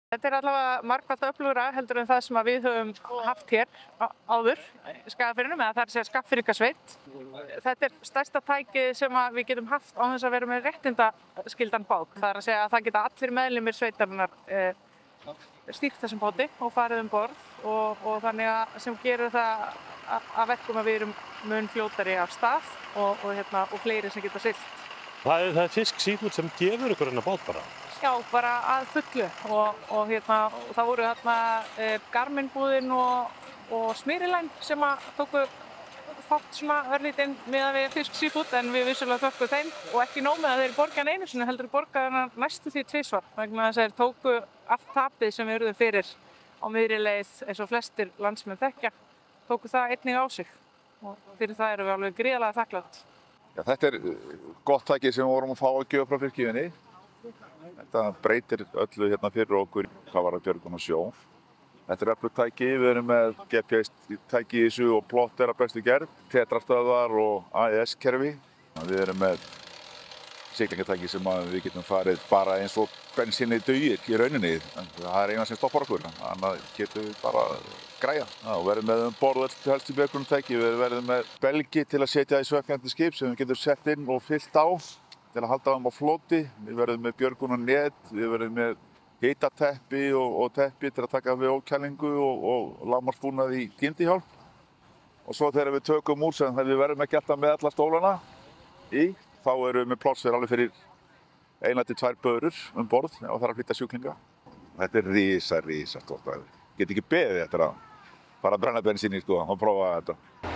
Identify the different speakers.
Speaker 1: Þetta allavega margfalt öflugra heldur en það sem við höfum haft hér áður í Skagafirðinum, eða það er að segja Skagfirðingasveit. Þetta er stærsta tækið sem við getum haft án þess að vera með réttindaskyldan bát. Það er að segja að það geta allir meðlimir sveitarinnar stýrt þessum báti og farið borð og þannig að sem gerir það að verkum að við erum mun fljótari af stað og fleiri sem geta siglt.
Speaker 2: Það er Fisk Seafood sem gefur ykkur þennan bát bara?
Speaker 1: Já, bara að fullu og það voru Garmin-búðin og Smyrilæn sem tóku þátt svona örlítinn miðað við Fisk Seafood, en við vissulega þökkum þeim og ekki nóg með að þeir borga hann einu sinni, heldur borga hann næstu því tvisvar vegna þess að þeir tóku allt tapið sem við urðum fyrir á miðri leið eins og flestir landsmenn þekkja, tóku það einnig á sig og fyrir það erum við alveg gríðarlega þakklátt.
Speaker 3: Já, þetta er gott tæki sem við vorum að fá að gjöfa frá fiskivinni. Þetta breytir öllu hérna fyrir okkur hvað var að björgun og sjó. Þetta er öflugt tæki, við erum með GPS-tæki í þessu og plotter af bestu gerð, tetrastöðvar og AES-kerfi. Við erum með siglingatæki sem við getum farið bara eins og bensínið dugir í rauninni. Það er eina sem stoppar okkur, annað getum við bara græja. Við verðum með borð helstu björgunartæki, við verðum með belgi til að setja í svekkjandi skip sem við getum sett inn og fyllt á til að halda þeim á floti. Við verðum með björgunarnet, við verðum með hitateppi og teppi til að taka við ókælingu og lágmarksbúnað í kyndihjálp. Og svo þegar við tökum úr sem við verðum ekki alltaf með alla stólana í, þá erum við með pláss alveg fyrir 1 til 2 börur borð og það er að flytja sjúklinga. Þetta er risa stórt. Get ekki beðið eftir að fara að brenna bensíni og prófa þetta.